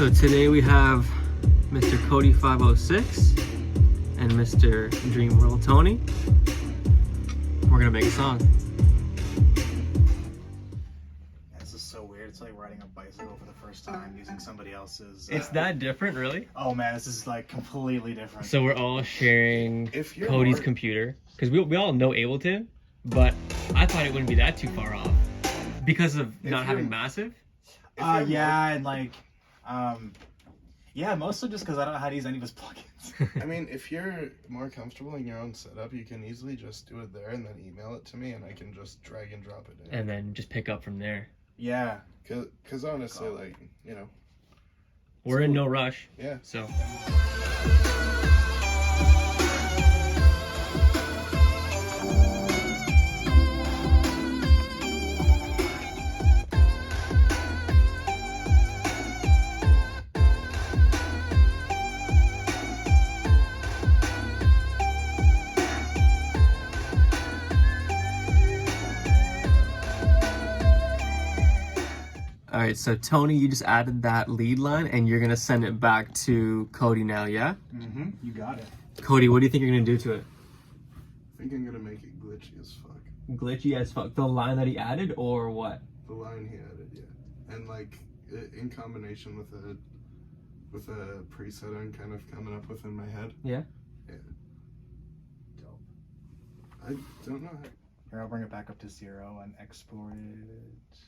So today we have Mr. Cody506 and Mr. Dreamworld Tony. We're gonna make a song. This is so weird. It's like riding a bicycle for the first time using somebody else's. It's that different, really? Oh man, this is like completely different. So we're all sharing Cody's computer because we all know Ableton, but I thought it wouldn't be that too far off because of not having Massive. Yeah, and like, yeah, mostly just because I don't know how to use any of his plugins. I mean, if you're more comfortable in your own setup, you can easily just do it there and then email it to me, and I can just drag and drop it in. And then just pick up from there. Yeah. Because honestly, like, you know. We're in no rush. Yeah. So. Alright, so Tony, you just added that lead line and you're gonna send it back to Cody now, yeah? Mm-hmm. You got it. Cody, what do you think you're gonna do to it? I think I'm gonna make it glitchy as fuck. Glitchy as fuck. The line that he added or what? The line he added, yeah. And like in combination with a preset I'm kind of coming up with in my head. Yeah? Yeah. Dope. I don't know how. Here, I'll bring it back up to 0 and export it.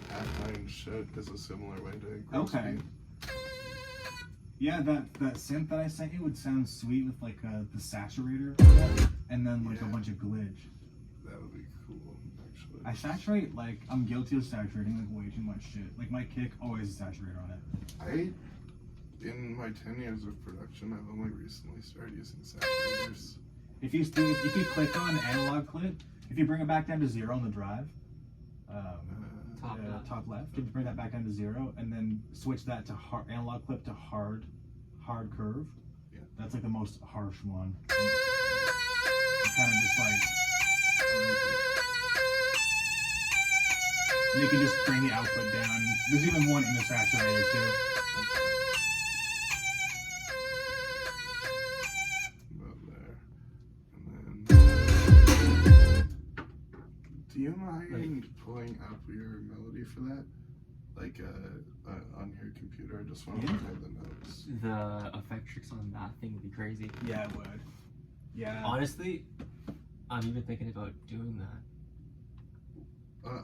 Half-line shit is a similar way to Okay. Yeah, that synth that I sent you would sound sweet with like the saturator and then like a bunch of glitch. That would be cool, actually. I saturate, like, I'm guilty of saturating like way too much shit. Like my kick always is saturator on it. In my 10 years of production, I've only recently started using saturators. If you click on analog clip, if you bring it back down to 0 on the drive, top left, you bring that back down to 0, and then switch that to analog clip to hard curve. Yeah. That's like the most harsh one. It's kind of just like, and you can just bring the output down. There's even one in the saturator too. Do you mind pulling up your melody for that? Like on your computer? I just want to look at the notes. The effect tricks on that thing would be crazy. Yeah, it would. Yeah. Honestly, I'm even thinking about doing that.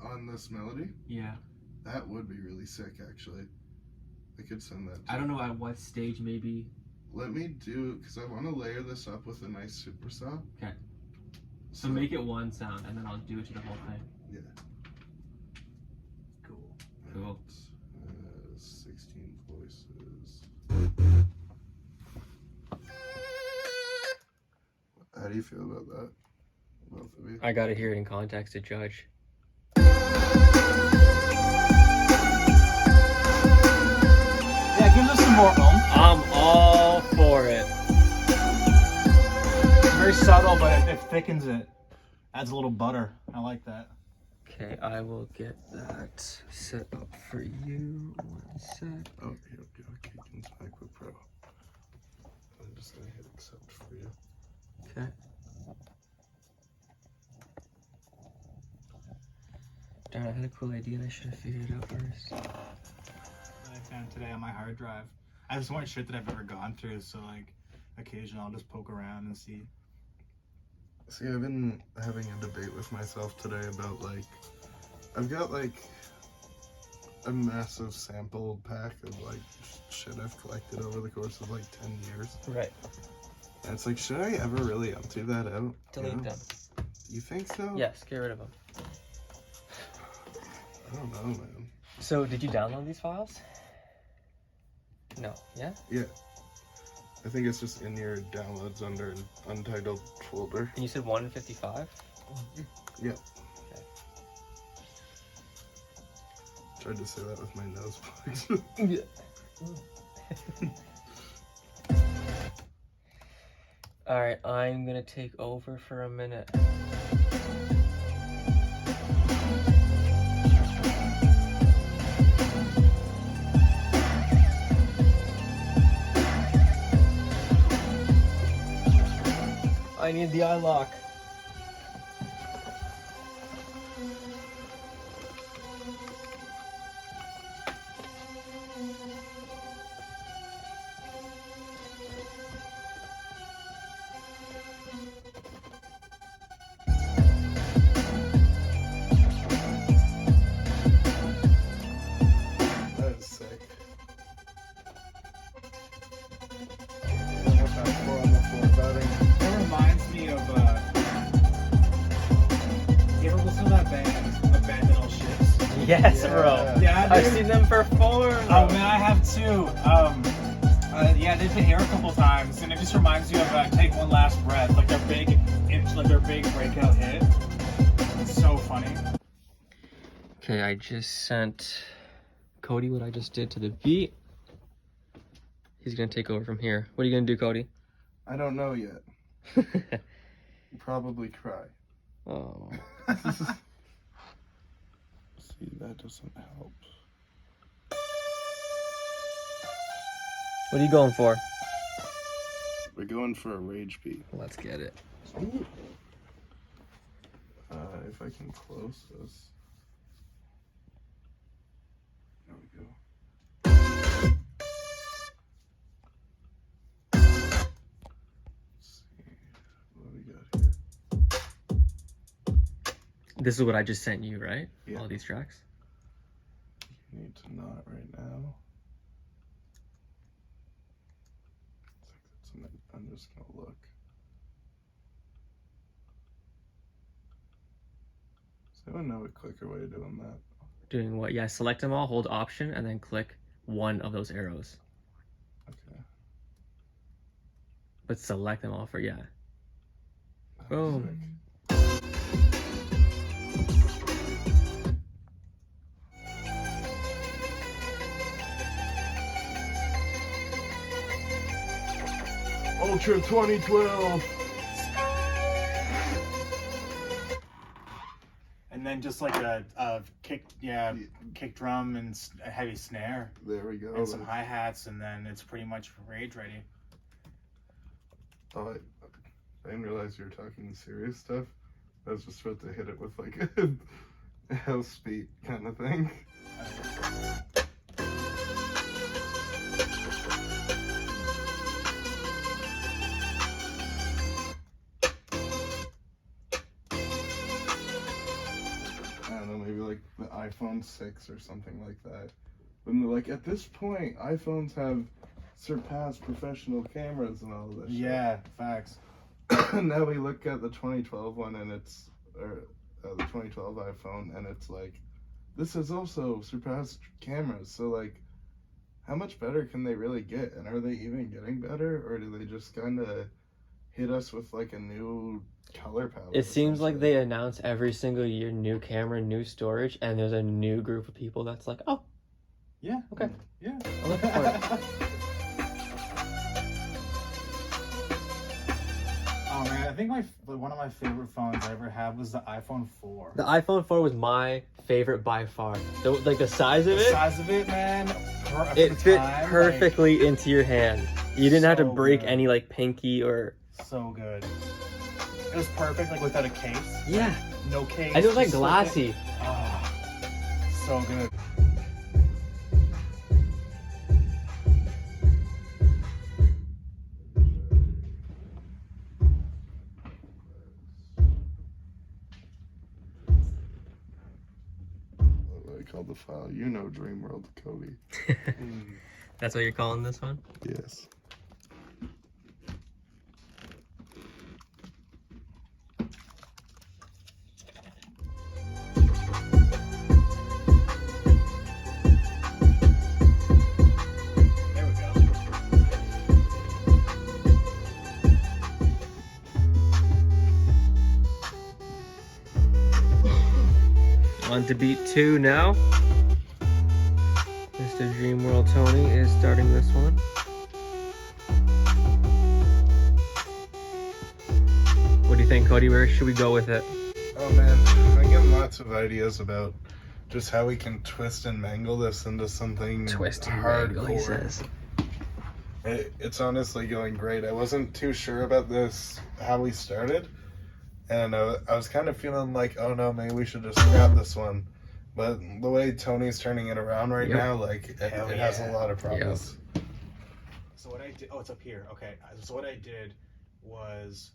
On this melody? Yeah. That would be really sick, actually. I could send that to I don't know at what stage, maybe. Let me do, because I want to layer this up with a nice supersaw. Okay. So make it one sound, and then I'll do it to the whole thing. Yeah. Cool. Cool. 16 voices. How do you feel about that? Both of you? I gotta hear it in context to judge. Yeah, give us some more oomph. I'm all for it. It's very subtle, but it thickens it. Adds a little butter. I like that. Okay, I will get that set up for you. One sec. Oh, Youknowkeegan's MacBook Pro. I'm just gonna hit accept for you. Okay. Darn, I had a cool idea and I should have figured it out first. I found today on my hard drive. I just want shit that I've never gone through, so like occasionally I'll just poke around and see. See, I've been having a debate with myself today about like, I've got like a massive sample pack of like shit I've collected over the course of like 10 years. Right. And it's like, should I ever really empty that out? Delete them. You think so? Yes, get rid of them. I don't know, man. So, did you download these files? No. Yeah? Yeah. I think it's just in your downloads under an untitled folder. And you said 155? Yeah. Okay. Tried to say that with my nose plugs. Alright, I'm gonna take over for a minute. need the eye lock. That is sick. What that for on the floor batting? It reminds me of, you ever listen to that band, Abandon All Ships? Yes, Yeah. bro. Yeah, I've dude. seen them perform. Oh man, I have too. Yeah, they've been here a couple times, and it just reminds you of "Take One Last Breath," like their big breakout hit. It's so funny. Okay, I just sent Cody what I just did to the beat. He's gonna take over from here. What are you gonna do, Cody? I don't know yet. Probably cry. Oh. See, that doesn't help. What are you going for? We're going for a rage beat. Let's get it. If I can close this. There we go. Let's see what we got here. This is what I just sent you, right? Yeah. All these tracks. You need to knot right now. I'm just gonna look. Does anyone know a quicker way of doing that? Doing what? Yeah, select them all, hold Option, and then click one of those arrows. Okay. But select them all for, yeah. That was Boom. sick. Ultra 2012. And then just like a kick drum and a heavy snare There we go. and some hi-hats, and then it's pretty much rage ready. Oh, I didn't realize you were talking serious stuff. I was just about to hit it with like a house beat kind of thing. I don't know, maybe like the iPhone 6 or something like that. When they're like, at this point, iPhones have surpassed professional cameras and all of this shit. Yeah, facts. Now we look at the 2012 one and it's, or the 2012 iPhone, and it's like, this has also surpassed cameras. So like, how much better can they really get? And are they even getting better, or do they just kind of hit us with like a new color palette? It seems like they announce every single year new camera, new storage, and there's a new group of people that's like, oh, Yeah. okay, Yeah. I'm looking for it. Oh man, I think one of my favorite phones I ever had was the iPhone 4. The iPhone 4 was my favorite by far. The size of The it, size of it, man. it fit perfectly into your hand. You didn't have to So break good. any like pinky or. So good. It was perfect, like without a case. Yeah, No case. and it was like just glassy. Ah, so good. What I call the file. You know Dreamworld Cody. That's what you're calling this one? Yes. There we go. On to beat 2 now. Mr. Dreamworld Tony is starting this one. What do you think, Cody? Where should we go with it? Oh man, I'm getting lots of ideas about just how we can twist and mangle this into something Twist and hardcore. mangle, he says. It's honestly going great. I wasn't too sure about this, how we started. And I was kind of feeling like, oh no, maybe we should just scrap this one. But the way Tony's turning it around right now, like, it has a lot of promise. Yep. So what I did, oh, it's up here. Okay. So what I did was,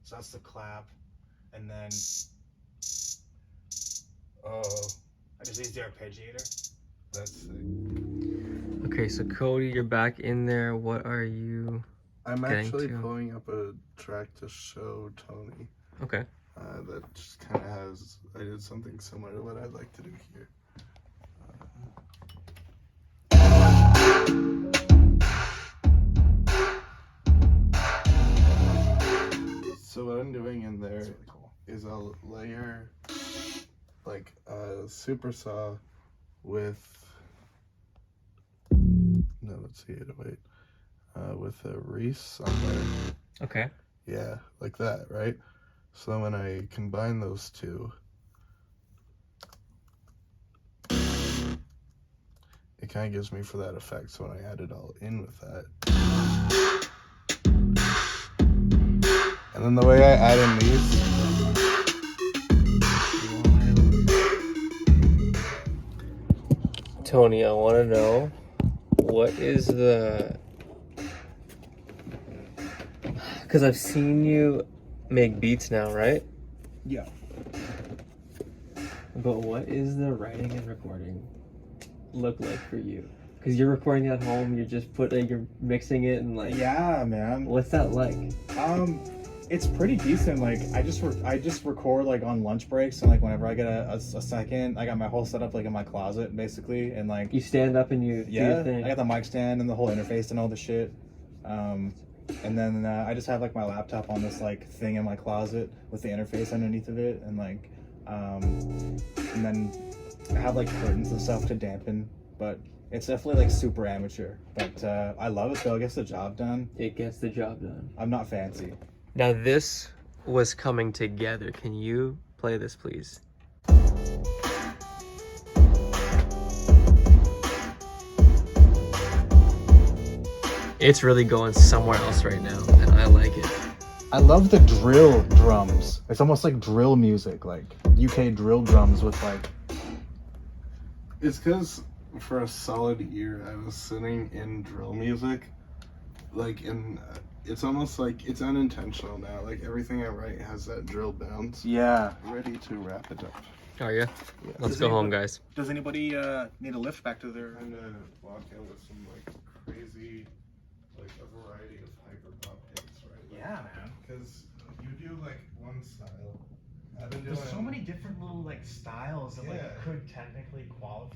so that's the clap. And then, Oh, I just used the arpeggiator. that's sick. Okay, so Cody, you're back in there. What are you? I'm Getting actually to- pulling up a track to show Tony. Okay. That just kind of has, I did something similar to what I'd like to do here. So what I'm doing in there That's really cool. is I'll layer like a super saw with, no, let's see, wait, with a Reese on there. Okay. Yeah, like that, right? So then when I combine those two, it kind of gives me for that effect. So when I add it all in with that, and then the way I add in these, Tony, I want to know, what is the... Because I've seen you make beats now, right? Yeah. But what is the writing and recording look like for you? Because you're recording at home, you're mixing it and like... Yeah, man. What's that like? It's pretty decent. Like I just record like on lunch breaks and like whenever I get a second. I got my whole setup like in my closet basically, and like You stand up and you do your thing. I got the mic stand and the whole interface and all the shit. And then I just have like my laptop on this like thing in my closet with the interface underneath of it, and like and then I have like curtains and stuff to dampen, but it's definitely like super amateur. But I love it though. It gets the job done. It gets the job done. I'm not fancy. Now this was coming together. Can you play this, please? It's really going somewhere else right now, and I like it. I love the drill drums. It's almost like drill music, like UK drill drums with like... it's because for a solid year I was sitting in drill music, like in. It's almost like it's unintentional now. Like everything I write has that drill bounce. Yeah. Ready to wrap it up. Are you? Yeah. Let's go home, guys. Does anybody need a lift back to their... I'm gonna walk out with some like crazy, like a variety of hyperpop hits, right? Yeah, man. Because you do like one style. I've been doing There's so many different little like styles that like Yeah. could technically qualify.